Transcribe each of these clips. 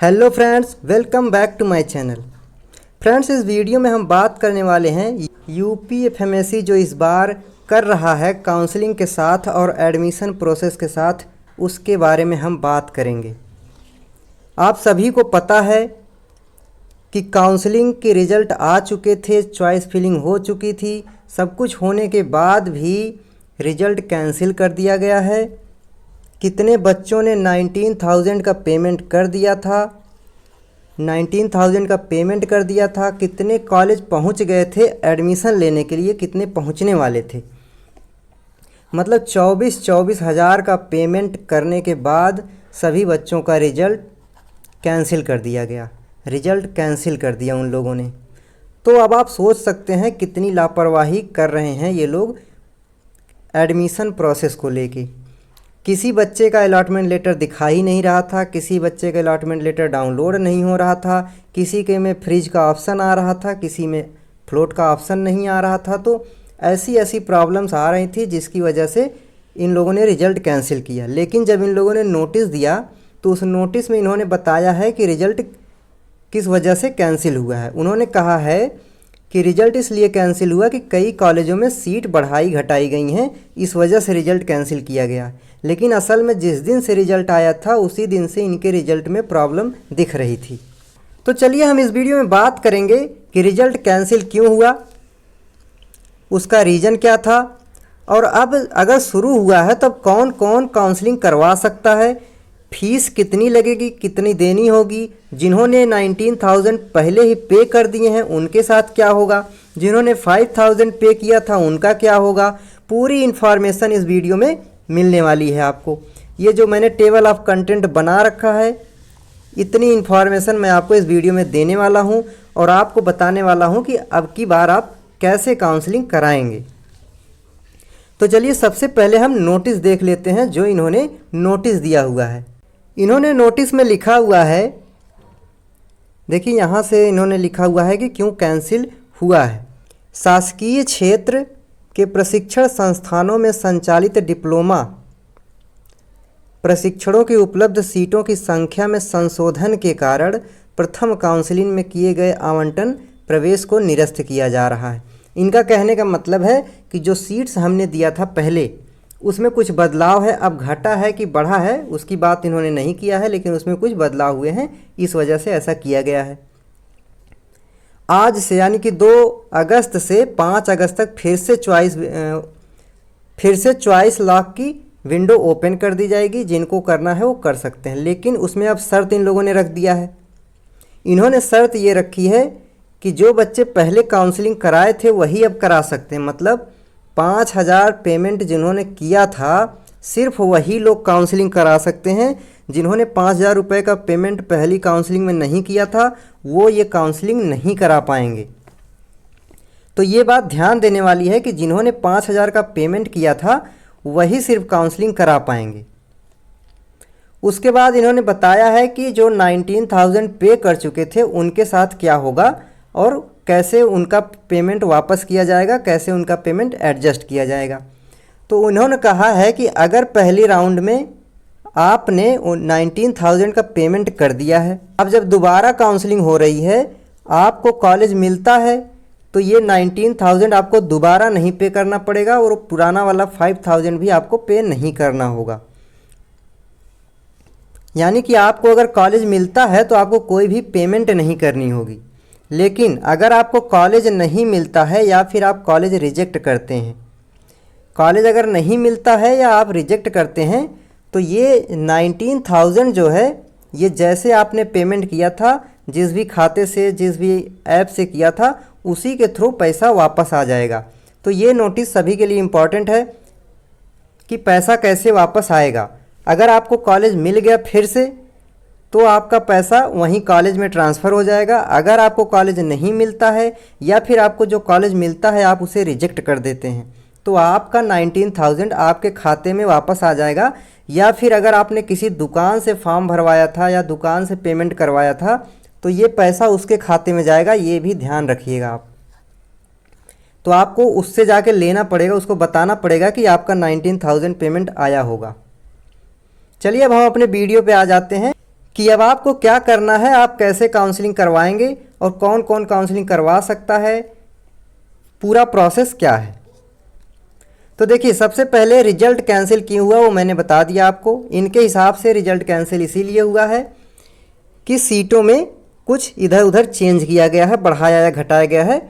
Hello friends, welcome back to my channel. Friends, इस video में हम बात करने वाले हैं यूपीएफएमएससी जो इस बार कर रहा है काउंसलिंग के साथ और एडमिशन प्रोसेस के साथ, उसके बारे में हम बात करेंगे। आप सभी को पता है कि काउंसलिंग के रिज़ल्ट आ चुके थे, चॉइस फिलिंग हो चुकी थी, सब कुछ होने के बाद भी रिज़ल्ट कैंसिल कर दिया गया है। कितने बच्चों ने 19,000 का पेमेंट कर दिया था, 19,000 का पेमेंट कर दिया था। कितने कॉलेज पहुंच गए थे एडमिशन लेने के लिए, कितने पहुंचने वाले थे। मतलब 24 हज़ार का पेमेंट करने के बाद सभी बच्चों का रिज़ल्ट कैंसिल कर दिया गया। रिज़ल्ट कैंसिल कर दिया उन लोगों ने। तो अब आप सोच सकते हैं कितनी लापरवाही कर रहे हैं ये लोग एडमिशन प्रोसेस को लेके। किसी बच्चे का अलॉटमेंट लेटर दिखा ही नहीं रहा था, किसी बच्चे का अलॉटमेंट लेटर डाउनलोड नहीं हो रहा था, किसी के में फ्रिज का ऑप्शन आ रहा था, किसी में फ्लोट का ऑप्शन नहीं आ रहा था। तो ऐसी प्रॉब्लम्स आ रही थी जिसकी वजह से इन लोगों ने रिज़ल्ट कैंसिल किया। लेकिन जब इन लोगों ने नोटिस दिया तो उस नोटिस में इन्होंने बताया है कि रिज़ल्ट किस वजह से कैंसिल हुआ है। उन्होंने कहा है कि रिज़ल्ट इसलिए कैंसिल हुआ कि कई कॉलेजों में सीट बढ़ाई घटाई गई हैं, इस वजह से रिज़ल्ट कैंसिल किया गया। लेकिन असल में जिस दिन से रिज़ल्ट आया था उसी दिन से इनके रिज़ल्ट में प्रॉब्लम दिख रही थी। तो चलिए हम इस वीडियो में बात करेंगे कि रिज़ल्ट कैंसिल क्यों हुआ, उसका रीज़न क्या था, और अब अगर शुरू हुआ है तब कौन कौन काउंसलिंग करवा सकता है, फीस कितनी लगेगी, कितनी देनी होगी, जिन्होंने 19,000 पहले ही पे कर दिए हैं उनके साथ क्या होगा, जिन्होंने 5,000 पे किया था उनका क्या होगा। पूरी इन्फॉर्मेशन इस वीडियो में मिलने वाली है आपको। ये जो मैंने टेबल ऑफ कंटेंट बना रखा है, इतनी इन्फॉर्मेशन मैं आपको इस वीडियो में देने वाला हूँ और आपको बताने वाला हूँ कि अब की बार आप कैसे काउंसलिंग कराएंगे। तो चलिए सबसे पहले हम नोटिस देख लेते हैं जो इन्होंने नोटिस दिया हुआ है। इन्होंने नोटिस में लिखा हुआ है, देखिए यहाँ से इन्होंने लिखा हुआ है कि क्यों कैंसिल हुआ है। शासकीय क्षेत्र के प्रशिक्षण संस्थानों में संचालित डिप्लोमा प्रशिक्षणों की उपलब्ध सीटों की संख्या में संशोधन के कारण प्रथम काउंसलिंग में किए गए आवंटन प्रवेश को निरस्त किया जा रहा है। इनका कहने का मतलब है कि जो सीट्स हमने दिया था पहले उसमें कुछ बदलाव है, अब घटा है कि बढ़ा है उसकी बात इन्होंने नहीं किया है, लेकिन उसमें कुछ बदलाव हुए हैं, इस वजह से ऐसा किया गया है। आज से यानी कि 2 अगस्त से 5 अगस्त तक फिर से चॉइस लॉक की विंडो ओपन कर दी जाएगी। जिनको करना है वो कर सकते हैं, लेकिन उसमें अब शर्त इन लोगों ने रख दिया है। इन्होंने शर्त ये रखी है कि जो बच्चे पहले काउंसलिंग कराए थे वही अब करा सकते हैं। मतलब 5,000 पेमेंट जिन्होंने किया था सिर्फ वही लोग काउंसलिंग करा सकते हैं। जिन्होंने 5,000 रुपये का पेमेंट पहली काउंसलिंग में नहीं किया था वो ये काउंसलिंग नहीं करा पाएंगे। तो ये बात ध्यान देने वाली है कि जिन्होंने 5,000 का पेमेंट किया था वही सिर्फ काउंसलिंग करा पाएंगे। उसके बाद इन्होंने बताया है कि जो 19,000 पे कर चुके थे उनके साथ क्या होगा और कैसे उनका पेमेंट वापस किया जाएगा, कैसे उनका पेमेंट एडजस्ट किया जाएगा। तो उन्होंने कहा है कि अगर पहले राउंड में आपने 19,000 का पेमेंट कर दिया है, अब जब दोबारा काउंसलिंग हो रही है आपको कॉलेज मिलता है तो ये 19,000 आपको दोबारा नहीं पे करना पड़ेगा और पुराना वाला 5,000 भी आपको पे नहीं करना होगा। यानी कि आपको अगर कॉलेज मिलता है तो आपको कोई भी पेमेंट नहीं करनी होगी। लेकिन अगर आपको कॉलेज नहीं मिलता है या फिर आप कॉलेज रिजेक्ट करते हैं, कॉलेज अगर नहीं मिलता है या आप रिजेक्ट करते हैं तो ये 19,000 जो है ये जैसे आपने पेमेंट किया था जिस भी खाते से जिस भी ऐप से किया था उसी के थ्रू पैसा वापस आ जाएगा। तो ये नोटिस सभी के लिए इम्पॉर्टेंट है कि पैसा कैसे वापस आएगा। अगर आपको कॉलेज मिल गया फिर से तो आपका पैसा वहीं कॉलेज में ट्रांसफ़र हो जाएगा। अगर आपको कॉलेज नहीं मिलता है या फिर आपको जो कॉलेज मिलता है आप उसे रिजेक्ट कर देते हैं तो आपका 19,000 आपके खाते में वापस आ जाएगा। या फिर अगर आपने किसी दुकान से फॉर्म भरवाया था या दुकान से पेमेंट करवाया था तो ये पैसा उसके खाते में जाएगा, ये भी ध्यान रखिएगा आप। तो आपको उससे जाके लेना पड़ेगा, उसको बताना पड़ेगा कि आपका 19,000 पेमेंट आया होगा। चलिए अब हम अपने वीडियो पे आ जाते हैं कि अब आपको क्या करना है, आप कैसे काउंसलिंग करवाएंगे और कौन कौन काउंसलिंग करवा सकता है, पूरा प्रोसेस क्या है। तो देखिए, सबसे पहले रिजल्ट कैंसिल क्यों हुआ वो मैंने बता दिया आपको। इनके हिसाब से रिजल्ट कैंसिल इसीलिए हुआ है कि सीटों में कुछ इधर उधर चेंज किया गया है, बढ़ाया या घटाया गया है,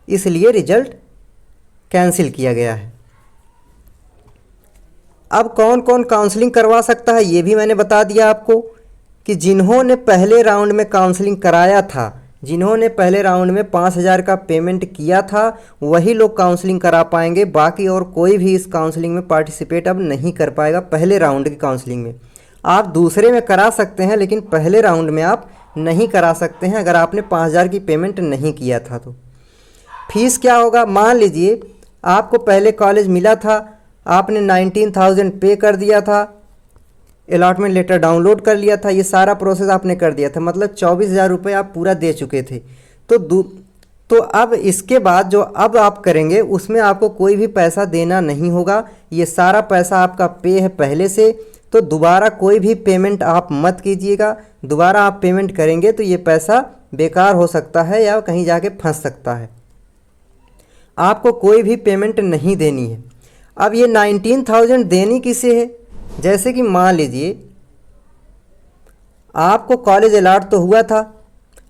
इसलिए रिजल्ट कैंसिल किया गया है। अब कौन कौन काउंसलिंग करवा सकता है ये भी मैंने बता दिया आपको कि जिन्होंने पहले राउंड में काउंसलिंग कराया था, जिन्होंने पहले राउंड में 5,000 का पेमेंट किया था, वही लोग काउंसलिंग करा पाएंगे। बाकी और कोई भी इस काउंसलिंग में पार्टिसिपेट अब नहीं कर पाएगा। पहले राउंड की काउंसलिंग में आप दूसरे में करा सकते हैं, लेकिन पहले राउंड में आप नहीं करा सकते हैं अगर आपने 5,000 की पेमेंट नहीं किया था। तो फीस क्या होगा, मान लीजिए आपको पहले कॉलेज मिला था, आपने 19,000 पे कर दिया था, अलॉटमेंट लेटर डाउनलोड कर लिया था, ये सारा प्रोसेस आपने कर दिया था, मतलब 24,000 रुपये आप पूरा दे चुके थे। तो अब इसके बाद जो अब आप करेंगे उसमें आपको कोई भी पैसा देना नहीं होगा। ये सारा पैसा आपका पे है पहले से, तो दोबारा कोई भी पेमेंट आप मत कीजिएगा। दोबारा आप पेमेंट करेंगे तो ये पैसा बेकार हो सकता है या कहीं जाके फंस सकता है। आपको कोई भी पेमेंट नहीं देनी है। अब ये 19,000 देनी किसे है, जैसे कि मान लीजिए आपको कॉलेज अलॉट तो हुआ था,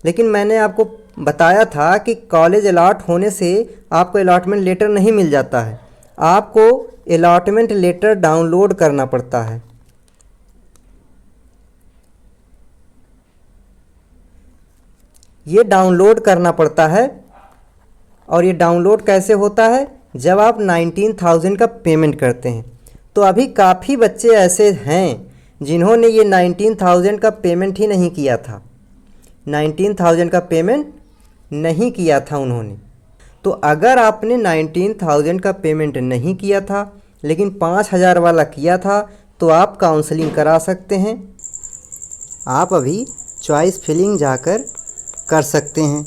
लेकिन मैंने आपको बताया था कि कॉलेज अलॉट होने से आपको अलॉटमेंट लेटर नहीं मिल जाता है, आपको अलॉटमेंट लेटर डाउनलोड करना पड़ता है। ये डाउनलोड करना पड़ता है, और ये डाउनलोड कैसे होता है, जब आप 19,000 का पेमेंट करते हैं। तो अभी काफ़ी बच्चे ऐसे हैं जिन्होंने ये 19,000 का पेमेंट ही नहीं किया था, 19,000 का पेमेंट नहीं किया था उन्होंने। तो अगर आपने 19,000 का पेमेंट नहीं किया था लेकिन 5,000 वाला किया था, तो आप काउंसलिंग करा सकते हैं। आप अभी चॉइस फिलिंग जाकर कर सकते हैं,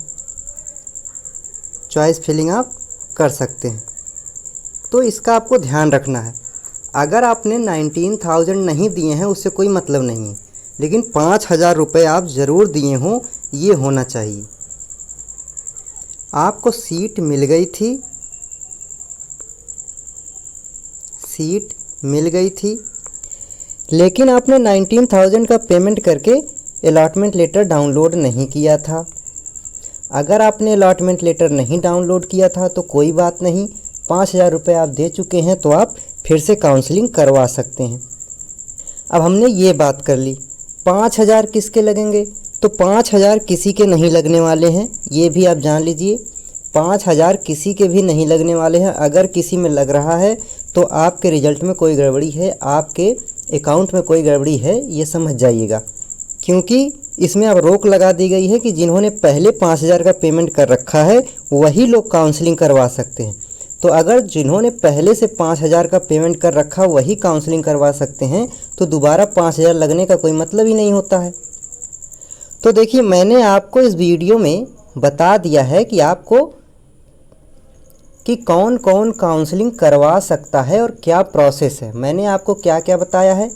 चॉइस फिलिंग आप कर सकते हैं। तो इसका आपको ध्यान रखना है, अगर आपने 19,000 नहीं दिए हैं उससे कोई मतलब नहीं है, लेकिन 5,000 रुपये आप ज़रूर दिए हों, ये होना चाहिए। आपको सीट मिल गई थी, सीट मिल गई थी, लेकिन आपने 19,000 का पेमेंट करके अलॉटमेंट लेटर डाउनलोड नहीं किया था। अगर आपने अलॉटमेंट लेटर नहीं डाउनलोड किया था तो कोई बात नहीं, 5,000 रुपये आप दे चुके हैं तो आप फिर से काउंसलिंग करवा सकते हैं। अब हमने ये बात कर ली, 5,000 किसके लगेंगे, तो 5,000 किसी के नहीं लगने वाले हैं, ये भी आप जान लीजिए। 5,000 किसी के भी नहीं लगने वाले हैं। अगर किसी में लग रहा है तो आपके रिजल्ट में कोई गड़बड़ी है, आपके अकाउंट में कोई गड़बड़ी है, ये समझ जाइएगा। क्योंकि इसमें अब रोक लगा दी गई है कि जिन्होंने पहले 5,000 का पेमेंट कर रखा है वही लोग काउंसलिंग करवा सकते हैं। तो अगर जिन्होंने पहले से 5,000 का पेमेंट कर रखा वही काउंसलिंग करवा सकते हैं, तो दोबारा 5,000 लगने का कोई मतलब ही नहीं होता है। तो देखिए, मैंने आपको इस वीडियो में बता दिया है कि आपको कि कौन कौन काउंसलिंग करवा सकता है और क्या प्रोसेस है। मैंने आपको क्या क्या बताया है,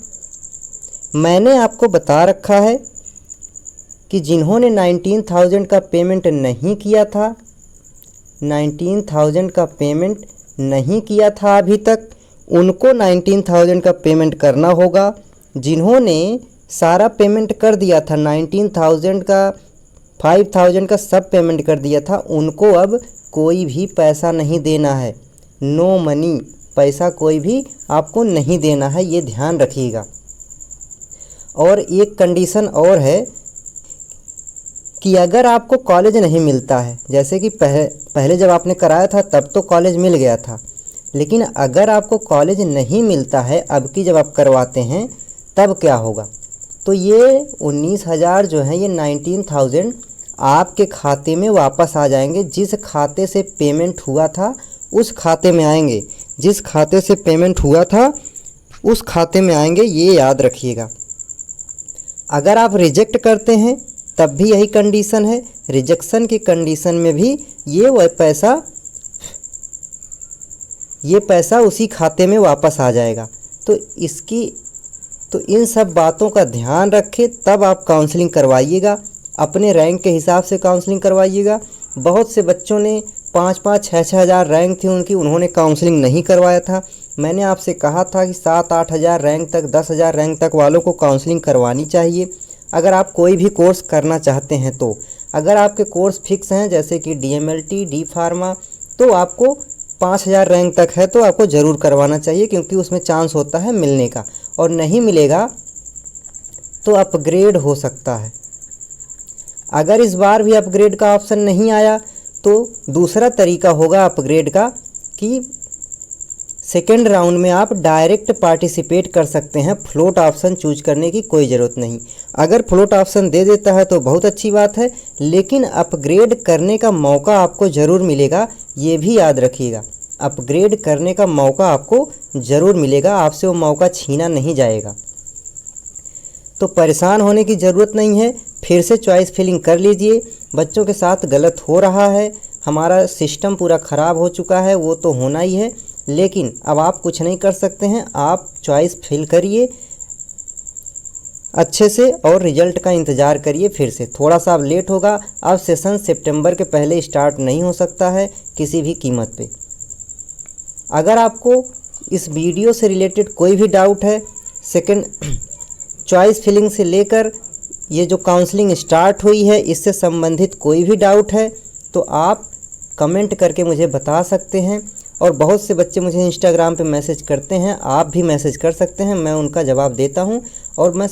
मैंने आपको बता रखा है कि जिन्होंने 19,000 का पेमेंट नहीं किया था, 19,000 का पेमेंट नहीं किया था अभी तक, उनको 19,000 का पेमेंट करना होगा। जिन्होंने सारा पेमेंट कर दिया था, 19,000 का 5,000 का सब पेमेंट कर दिया था, उनको अब कोई भी पैसा नहीं देना है। नो मनी, पैसा कोई भी आपको नहीं देना है, ये ध्यान रखिएगा। और एक कंडीशन और है कि अगर आपको कॉलेज नहीं मिलता है, जैसे कि पहले जब आपने कराया था तब तो कॉलेज मिल गया था, लेकिन अगर आपको कॉलेज नहीं मिलता है अब की जब आप करवाते हैं तब क्या होगा, तो ये 19,000 जो है, ये 19,000 आपके खाते में वापस आ जाएंगे। जिस खाते से पेमेंट हुआ था उस खाते में आएंगे, जिस खाते से पेमेंट हुआ था उस खाते में आएंगे, ये याद रखिएगा। अगर आप रिजेक्ट करते हैं तब भी यही कंडीशन है, रिजेक्शन की कंडीशन में भी ये पैसा उसी खाते में वापस आ जाएगा। तो तो इन सब बातों का ध्यान रखें, तब आप काउंसलिंग करवाइएगा। अपने रैंक के हिसाब से काउंसलिंग करवाइएगा। बहुत से बच्चों ने 5-5, 6-6 हज़ार रैंक थी उनकी, उन्होंने काउंसलिंग नहीं करवाया था। मैंने आपसे कहा था कि 7-8 हज़ार रैंक तक, 10 हज़ार रैंक तक वालों को काउंसलिंग करवानी चाहिए अगर आप कोई भी कोर्स करना चाहते हैं। तो अगर आपके कोर्स फिक्स हैं जैसे कि DMLT, D फार्मा, तो आपको 5,000 रैंक तक है तो आपको ज़रूर करवाना चाहिए, क्योंकि उसमें चांस होता है मिलने का, और नहीं मिलेगा तो अपग्रेड हो सकता है। अगर इस बार भी अपग्रेड का ऑप्शन नहीं आया तो दूसरा तरीका होगा अपग्रेड का कि सेकेंड राउंड में आप डायरेक्ट पार्टिसिपेट कर सकते हैं। फ्लोट ऑप्शन चूज करने की कोई ज़रूरत नहीं। अगर फ्लोट ऑप्शन दे देता है तो बहुत अच्छी बात है, लेकिन अपग्रेड करने का मौका आपको ज़रूर मिलेगा, ये भी याद रखिएगा। अपग्रेड करने का मौका आपको ज़रूर मिलेगा, आपसे वो मौका छीना नहीं जाएगा। तो परेशान होने की ज़रूरत नहीं है, फिर से चॉइस फिलिंग कर लीजिए। बच्चों के साथ गलत हो रहा है, हमारा सिस्टम पूरा ख़राब हो चुका है, वो तो होना ही है, लेकिन अब आप कुछ नहीं कर सकते हैं। आप चॉइस फिल करिए अच्छे से और रिजल्ट का इंतज़ार करिए। फिर से थोड़ा सा अब लेट होगा, अब सेशन सितंबर के पहले स्टार्ट नहीं हो सकता है किसी भी कीमत पे। अगर आपको इस वीडियो से रिलेटेड कोई भी डाउट है, सेकंड चॉइस फिलिंग से लेकर ये जो काउंसलिंग स्टार्ट हुई है इससे संबंधित कोई भी डाउट है तो आप कमेंट करके मुझे बता सकते हैं। और बहुत से बच्चे मुझे इंस्टाग्राम पे मैसेज करते हैं, आप भी मैसेज कर सकते हैं, मैं उनका जवाब देता हूं। और मैं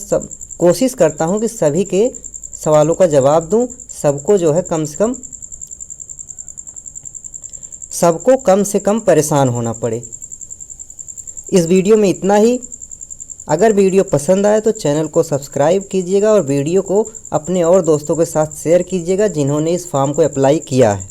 कोशिश करता हूं कि सभी के सवालों का जवाब दूं, सबको जो है सबको कम से कम परेशान होना पड़े। इस वीडियो में इतना ही। अगर वीडियो पसंद आए तो चैनल को सब्सक्राइब कीजिएगा और वीडियो को अपने और दोस्तों के साथ शेयर कीजिएगा जिन्होंने इस फॉर्म को अप्लाई किया है।